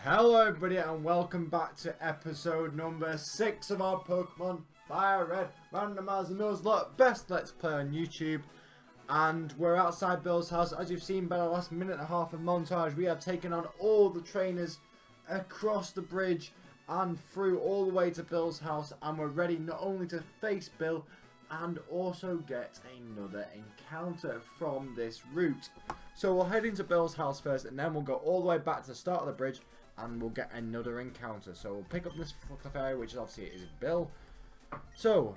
Hello everybody and welcome back to episode number 6 of our Pokemon Fire Red Randomizer Nuzlocke Best Let's Play on YouTube. And we're outside Bill's house. As you've seen by the last minute and a half of montage, we have taken on all the trainers across the bridge and through all the way to Bill's house, and we're ready not only to face Bill and also get another encounter from this route. So we'll head into Bill's house first, and then we'll go all the way back to the start of the bridge and we'll get another encounter. So we'll pick up this cliff area, which obviously is Bill. So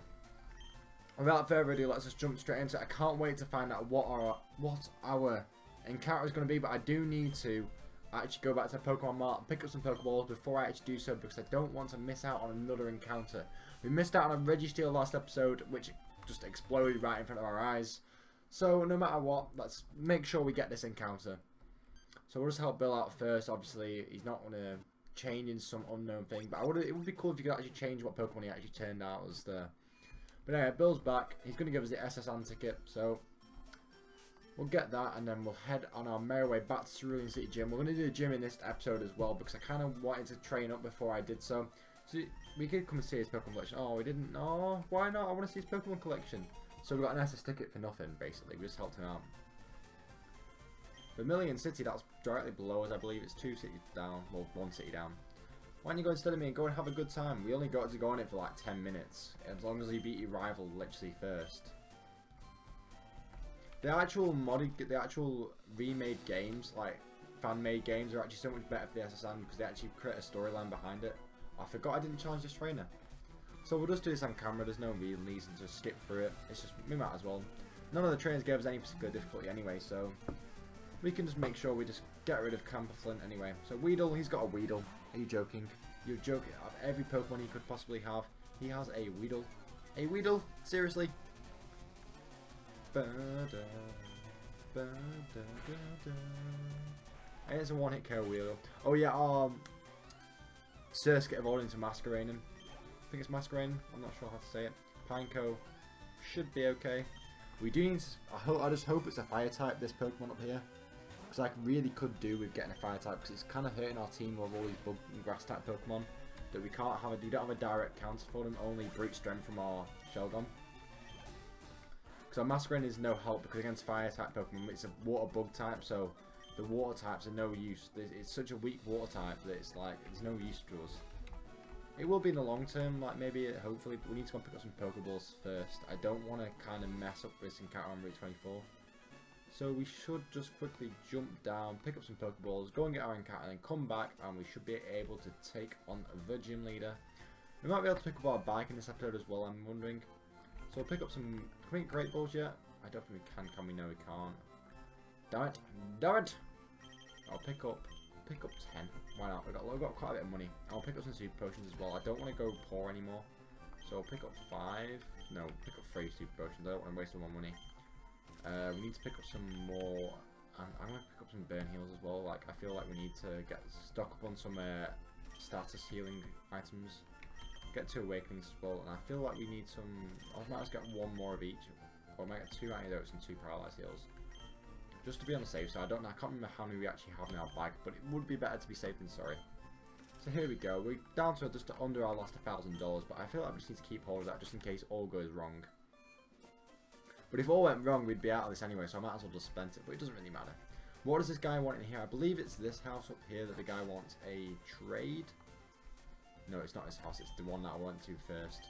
without further ado, let's just jump straight into it. I can't wait to find out what our encounter is going to be, but I do need to actually go back to Pokemon Mart and pick up some Pokeballs before I actually do so, because I don't want to miss out on another encounter. We missed out on a Registeel last episode, which just exploded right in front of our eyes. So no matter what, let's make sure we get this encounter. So we'll just help Bill out first. Obviously, he's not going to change in some unknown thing, but it would be cool if you could actually change what Pokemon he actually turned out as there. But anyway, Bill's back. He's going to give us the SSN ticket, so we'll get that, and then we'll head on our merry way back to Cerulean City Gym. We're going to do the gym in this episode as well, because I kind of wanted to train up before I did so. So we could come and see his Pokemon collection. Oh, we didn't. Oh, why not? I want to see his Pokemon collection. So we got an SS ticket for nothing, basically. We just helped him out. Vermilion City, that's directly below us, I believe. It's 2 cities down. Well, 1 city down. Why don't you go instead of me and go and have a good time? We only got to go on it for like 10 minutes. As long as you beat your rival literally first. The actual remade games, like fan-made games, are actually so much better for the SSN because they actually create a storyline behind it. I forgot I didn't challenge this trainer. So we'll just do this on camera. There's no real reason to skip through it. It's just, we might as well. None of the trainers gave us any particular difficulty anyway, so we can just make sure we just get rid of Camper Flint anyway. So Weedle, he's got a Weedle. Are you joking? You're joking. Of every Pokemon he could possibly have, he has a Weedle. A Weedle? Seriously? And it's a one-hit KO Weedle. Oh yeah, Surskit evolved into Masquerain. I think it's Masquerain. I'm not sure how to say it. Pineco should be okay. We do need to, I just hope it's a fire type, this Pokemon up here. Because I really could do with getting a fire type, because it's kind of hurting our team with all these bug and grass type Pokemon. That we can't have we don't have a direct counter for them, only brute strength from our Shelgon. Because our Masquerain is no help, because against fire type Pokemon it's a water bug type, so the water types are no use. It's such a weak water type that it's like, it's no use to us. It will be in the long term, like maybe, hopefully, but we need to go and pick up some Pokeballs first. I don't want to kind of mess up this encounter on Route 24. So we should just quickly jump down, pick up some Pokeballs, go and get our encounter, and then come back, and we should be able to take on the gym leader. We might be able to pick up our bike in this episode as well, I'm wondering. So we'll pick up some, can we get Great Balls yet? I don't think we can we? No, we can't. Damn it, damn it! I'll pick up 10. Why not? We've got quite a bit of money. I'll pick up some super potions as well. I don't want to go poor anymore. So I'll pick up 5. No, pick up 3 super potions. I don't want to waste all my money. We need to pick up some more. I'm going to pick up some burn heals as well. Like, I feel like we need to get stock up on some status healing items. Get 2 awakenings as well. And I feel like we need some. I might just get 1 more of each. Or I might get 2 antidotes and 2 paralyzed heals. Just to be on the safe side. I can't remember how many we actually have in our bag, but it would be better to be safe than sorry. So here we go. We're down to just under our last $1,000, but I feel like we just need to keep hold of that just in case all goes wrong. But if all went wrong, we'd be out of this anyway, so I might as well just spend it, but it doesn't really matter. What does this guy want in here? I believe it's this house up here that the guy wants a trade. No, it's not his house, it's the one that I went to first.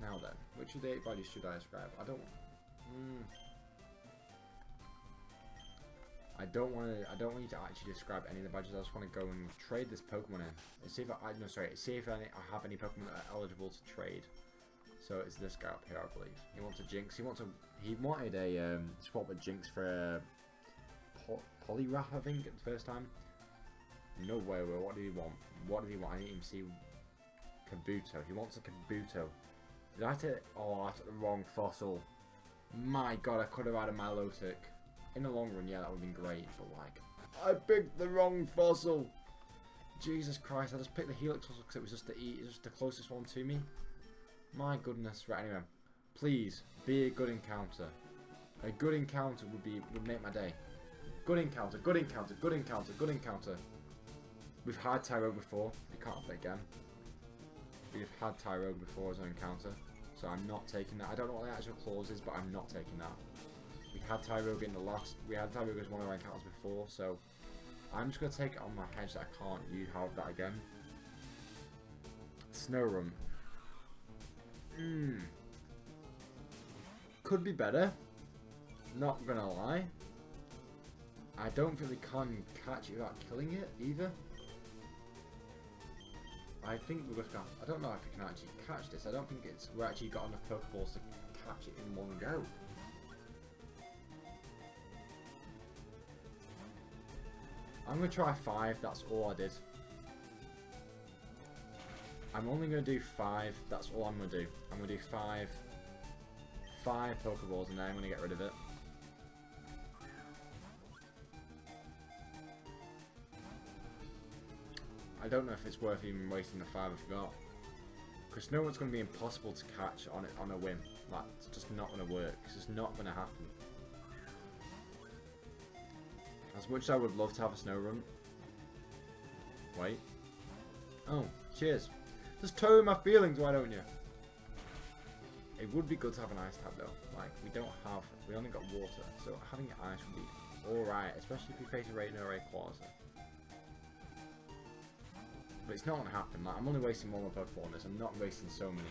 Now then, which of the 8 badges should I describe? I don't want you to actually describe any of the badges. I just want to go and trade this Pokemon in. And see if I have any Pokemon that are eligible to trade. So it's this guy up here, I believe. He wants a Jinx. He wanted a swap with Jinx for a Poliwrath, I think, at the first time. No way. What did he want? What did he want? I didn't even see Kabuto. He wants a Kabuto. Did I take? Oh, I took the wrong fossil. My god, I could have had a Milotic. In the long run, yeah, that would have been great, but like, I picked the wrong fossil. Jesus Christ, I just picked the Helix fossil because it was just the closest one to me. My goodness. Right, anyway, please be a good encounter. A good encounter would make my day. Good encounter, good encounter, good encounter, good encounter. We've had Tyrogue before. We can't have it again. We've had Tyrogue before as an encounter. So I'm not taking that. I don't know what the actual clause is, but I'm not taking that. We had Tyrogue in the last... We had Tyrogue as one of our encounters before, so... I'm just going to take it on my head that I can't have that again. Snowrun. Could be better. Not gonna lie. I don't think we can catch it without killing it either. I think we're just gonna... I don't know if we can actually catch this. I don't think we're actually got enough Pokeballs to catch it in one go. I'm gonna try 5. That's all I did. I'm only gonna do 5. That's all I'm gonna do. I'm gonna do 5 Pokeballs and then I'm gonna get rid of it. I don't know if it's worth even wasting the 5 I've got. Because no one's going to be impossible to catch on it on a whim. Like, it's just not going to work. It's just not going to happen. As much as I would love to have a snow run. Wait. Oh, cheers. Just towing my feelings, why don't you? It would be good to have an ice type though. Like, we only got water. So having ice would be alright. Especially if we face a Rain or Rayquaza. But it's not going to happen. Like, I'm only wasting one more Pokeball on this. I'm not wasting so many.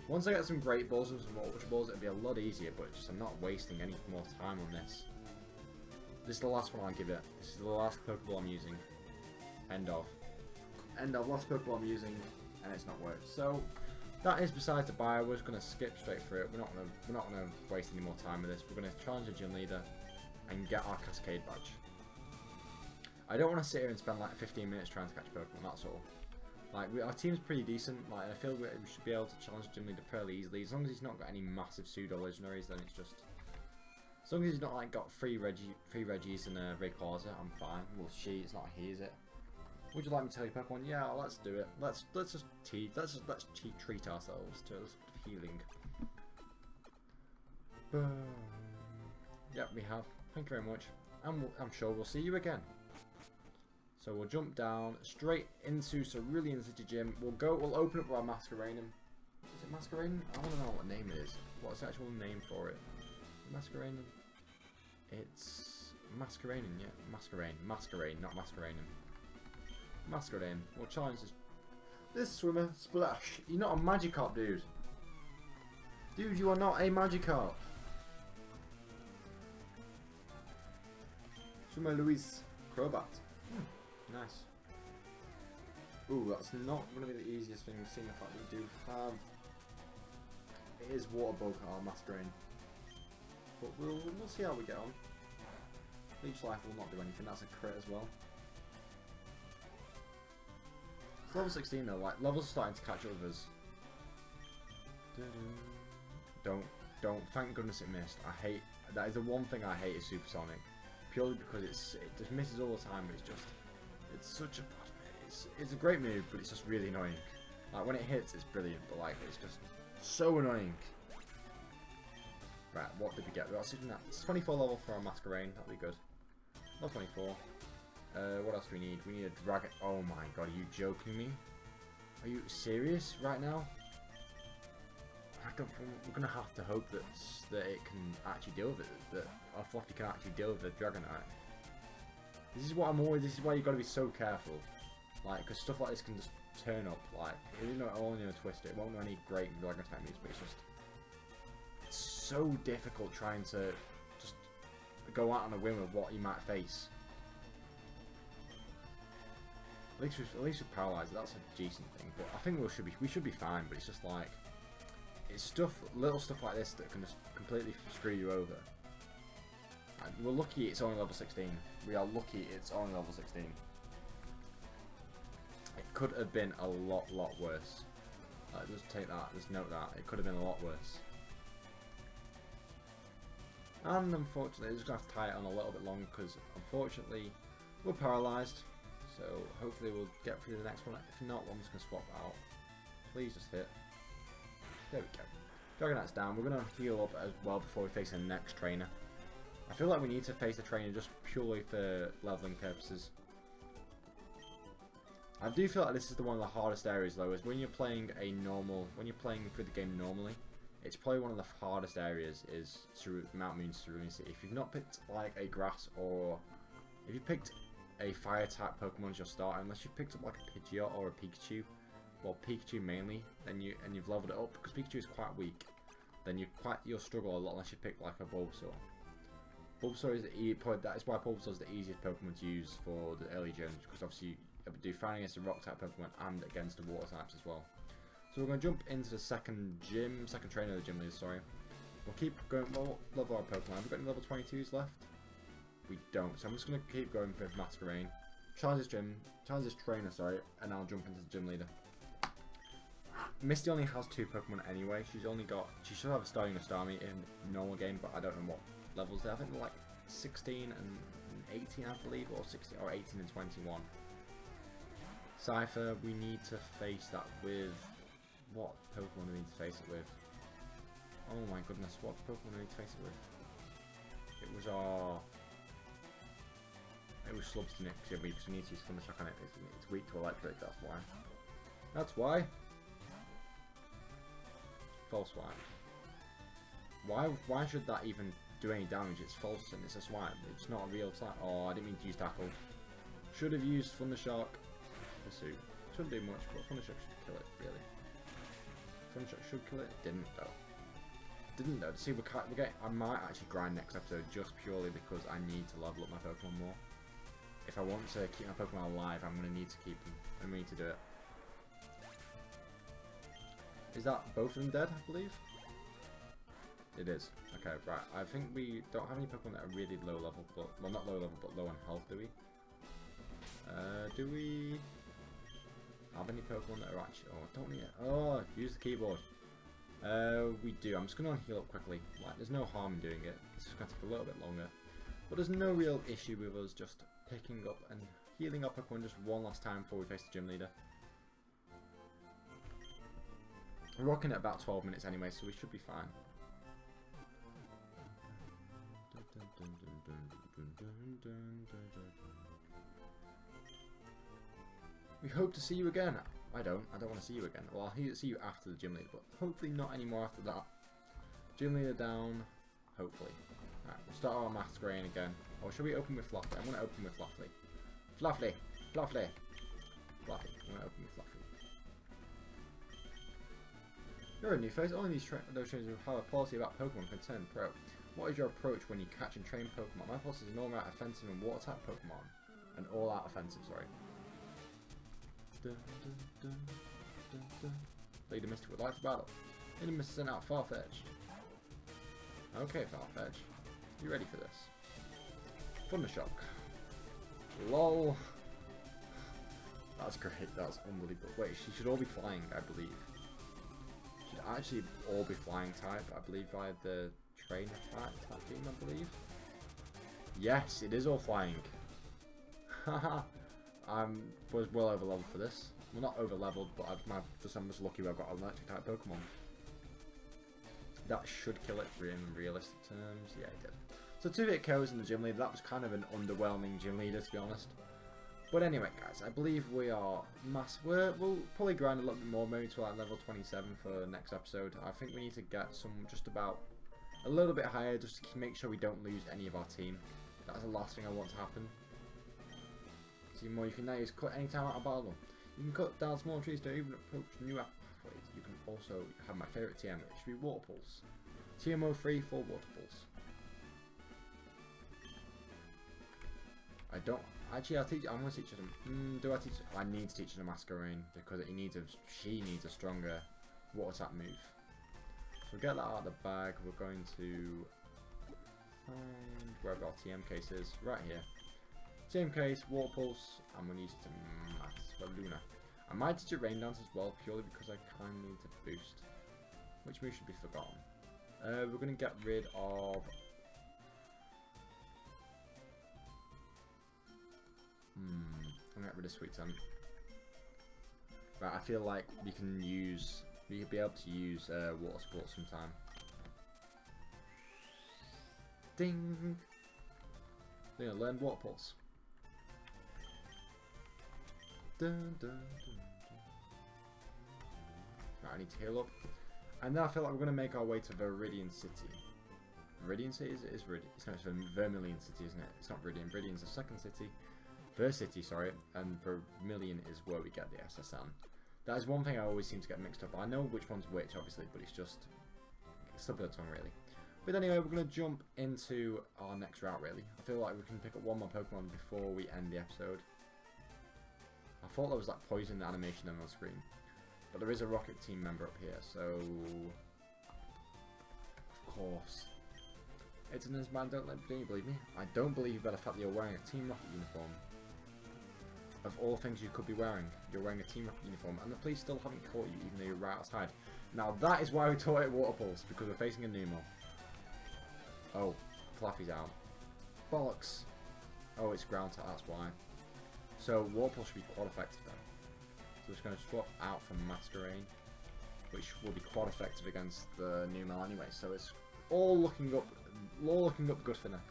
Once I get some Great Balls and some Ultra Balls, it'll be a lot easier. But just I'm not wasting any more time on this. This is the last one I'll give it. This is the last Pokeball I'm using. End of. End of. Last Pokeball I'm using, and it's not worked. So that is besides the bio. We're just going to skip straight through it. We're not gonna waste any more time with this. We're going to challenge the gym leader and get our Cascade badge. I don't want to sit here and spend like 15 minutes trying to catch Pokemon, that's all. Like, our team's pretty decent. Like, I feel we should be able to challenge Gym Leader fairly easily. As long as he's not got any massive pseudo-legendaries, then it's just... As long as he's not like got three Reggies and a Rayquaza, I'm fine. Well, it's not he, is it? Would you like me to tell you Pokemon? Yeah, let's do it. Let's just treat ourselves to healing. Yep, we have. Thank you very much. And I'm sure we'll see you again. So we'll jump down straight into Cerulean City Gym. We'll open up our Masquerain. Is it Masquerain? I want to know what name it is. What's the actual name for it? Masquerain. It's Masquerain, yeah. Masquerain, not Masquerain. Masquerain. We'll challenge this swimmer. Splash. You're not a Magikarp, dude. Dude, you are not a Magikarp. Swimmer Luis Crobat. Nice. Ooh, that's not going to be the easiest thing. We've seen the fact that we do have... It is Water Bug, our Masquerain. But we'll see how we get on. Leech Life will not do anything. That's a crit as well. It's level 16 though. Like, levels are starting to catch up with us. Don't. Thank goodness it missed. I hate... That is the one thing I hate is Supersonic. Purely because it just misses all the time, but it's just... It's such a bad move. It's a great move, but it's just really annoying. Like, when it hits, it's brilliant, but like, it's just so annoying. Right, what did we get? We got 24 level for our Masquerain. That'll be good. Level 24. What else do we need? We need a Dragon. Oh my god, are you joking me? Are you serious right now? I don't think we're gonna have to hope that it can actually deal with it. That our Fluffy can actually deal with the Dragonite. This is why you got to be so careful, like, because stuff like this can just turn up. Like, you know, only a Twister. It won't know any great Dragon type moves, but it's so difficult trying to just go out on a whim of what you might face. At least with Paralyzer, that's a decent thing. But I think we should be fine. But it's just like it's little stuff like this that can just completely screw you over. And we're lucky it's only level 16. We are lucky it's only level 16. It could have been a lot worse. Just take that, just note that. It could have been a lot worse. And unfortunately, we're just going to have to tie it on a little bit longer because unfortunately, we're paralysed. So hopefully we'll get through the next one. If not, I'm just going to swap out. Please just hit. There we go. Dragonite's down. We're going to heal up as well before we face the next trainer. I feel like we need to face the trainer just purely for leveling purposes. I do feel like this is one of the hardest areas though, is when you're playing through the game normally, it's probably one of the hardest areas is Mount Moon Serenity. If you've not picked like a grass, or if you picked a fire type Pokemon as your starter, unless you've picked up like a Pidgeot or a Pikachu, well Pikachu mainly, and you've leveled it up, because Pikachu is quite weak, then you'll struggle a lot unless you pick like a Bulbasaur. Bulbasaur that is why Bulbasaur is the easiest Pokemon to use for the early gyms, because obviously you do fine against the rock type Pokemon and against the water types as well. So we're going to jump into the second trainer of the gym leader, sorry. We'll keep going, we'll level our Pokemon. Have we got any level 22s left? We don't, so I'm just going to keep going for Masquerain. Challenge this trainer, sorry, and I'll jump into the gym leader. Misty only has 2 Pokemon anyway. She should have a Starmie and a Starmie in normal game, but I don't know what levels they are. I think they're like 16 and 18, I believe, or 16 or 18 and 21. Cypher, we need to face that with what Pokemon do we need to face it with? Oh my goodness, what Pokemon do we need to face it with? It was Slubsnick, because we need to use Thundershock on it. It's weak to electric, that's why. That's why. False Swipe. Why should that even do any damage? It's false and it's a swipe. It's not a real type. Oh, I didn't mean to use Tackle. Should have used Thundershock. Pursuit. Shouldn't do much, but Thundershock should kill it, really. Thundershock should kill it. Didn't though. See, I might actually grind next episode just purely because I need to level up my Pokemon more. If I want to keep my Pokemon alive, I'm going to need to keep them. I'm going to need to do it. Is that both of them dead, I believe? It is. Okay, right. I think we don't have any Pokemon that are really low level, but, well, not low level, but low on health, do we? Do we have any Pokemon that are actually... Oh, don't we? Oh, use the keyboard. We do. I'm just going to heal up quickly. Like, there's no harm in doing it. It's just going to take a little bit longer. But there's no real issue with us just picking up and healing up Pokemon just one last time before we face the gym leader. We're rocking at about 12 minutes anyway, so we should be fine. We hope to see you again. I don't want to see you again. Well, I'll see you after the gym leader, but hopefully not anymore after that. Gym leader down, hopefully. Alright, we'll start our Masquerain again. Or should we open with Fluffy? I'm going to open with Fluffy. Fluffy! Fluffy! Fluffy. I'm going to open with Fluffy. You're a new face. Only those trainers will have a policy about Pokemon concerned pro. What is your approach when you catch and train Pokemon? My policy is an all-out offensive and water type Pokemon. An all-out offensive, sorry. Leader Mystic would like to battle. Leader Mystic sent out Farfetch'd. Okay, Farfetch. You ready for this? Thundershock. LOL. That's great. That's unbelievable. Wait, she should all be flying, I believe. Should actually all be flying type, I believe, via the trainer type team, I believe. Yes, it is all flying. Haha. I was well over leveled for this. Well, not over leveled, but I'm just lucky I've got an electric type Pokemon. That should kill it in realistic terms. Yeah, it did. So 2-hit KOs in the gym leader. That was kind of an underwhelming gym leader, to be honest. But anyway, guys, I believe we are we'll probably grind a little bit more, maybe to like level 27 for the next episode. I think we need to get some just about a little bit higher, just to make sure we don't lose any of our team. That's the last thing I want to happen. See more you can now use cut anytime out of battle. You can cut down small trees to even approach new pathways. You can also have my favourite TM, it should be Water Pulse. TMO free for Water Pulse. I don't actually. I'm gonna teach him. Do I teach? I need to teach him a Masquerain because she needs a stronger water type move. So get that out of the bag. We're going to find wherever our TM case is. Right here. TM case, Water Pulse. I'm gonna use it to Max Luna. I might teach it Rain Dance as well, purely because I kind of need to boost. Which move should be forgotten? We're gonna get rid of. I'm gonna get rid of Sweet Tongue. Right, I feel like we can be able to use Water Sport sometime. Ding! They're gonna learn Water Pulse. Dun, dun, dun, dun. Right, I need to heal up. And then I feel like we're gonna make our way to Viridian City. Viridian City? Is Viridian? It's not Vermilion City, isn't it? It's not Viridian. Viridian's the second city. First city, sorry. And Vermilion is where we get the SSN. That is one thing I always seem to get mixed up. I know which one's which, obviously, but it's just slip of the tongue, really. But anyway, we're going to jump into our next route, really. I feel like we can pick up one more Pokemon before we end the episode. I thought there was like poison animation on the screen. But there is a Rocket Team member up here, so... Of course. It's an man, don't you believe me? I don't believe you by the fact that you're wearing a Team Rocket uniform. Of all things you could be wearing, you're wearing a Team Rocket uniform, and the police still haven't caught you even though you're right outside. Now that is why we taught it Water Pulse, because we're facing a Numel. Oh, Fluffy's out. Bollocks! Oh, it's ground type, that's why. So Water Pulse should be quad effective then. So we're just going to swap out from Masquerain, which will be quad effective against the Numel anyway, so it's all looking up good for now.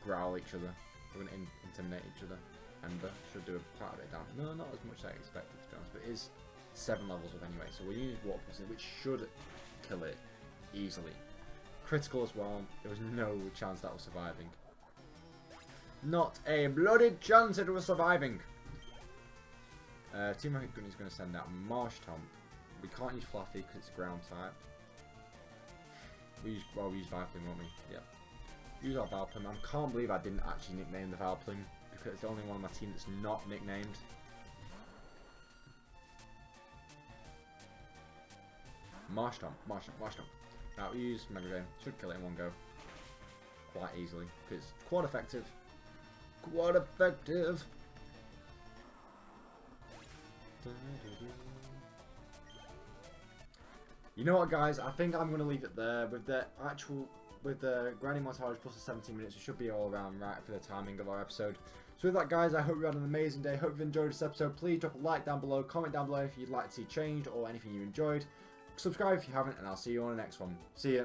Growl each other. We're going to intimidate each other. Ember should do quite a bit of damage. No, not as much as I expected to be honest, but it is 7 levels up anyway, so we'll use Water Pulse, which should kill it easily. Critical as well. There was no chance that was surviving. Not a bloody chance it was surviving. Team Rocket Gun is going to send out Marshtomp. We can't use Fluffy because it's a ground type. We use Vileplume, won't we? Yeah. Use our Vileplume. I can't believe I didn't actually nickname the Vileplume because it's the only one on my team that's not nicknamed. Marshtomp. Now we use Mega Drain. Should kill it in one go. Quite easily. Because it's quad effective. Quad effective! You know what, guys? I think I'm going to leave it there with the grinding montage plus the 17 minutes. It should be all around right for the timing of our episode. So with that, guys, I hope you had an amazing day. Hope you enjoyed this episode. Please drop a like down below, comment down below if you'd like to see change or anything you enjoyed. Subscribe if you haven't, and I'll see you on the next one. See ya.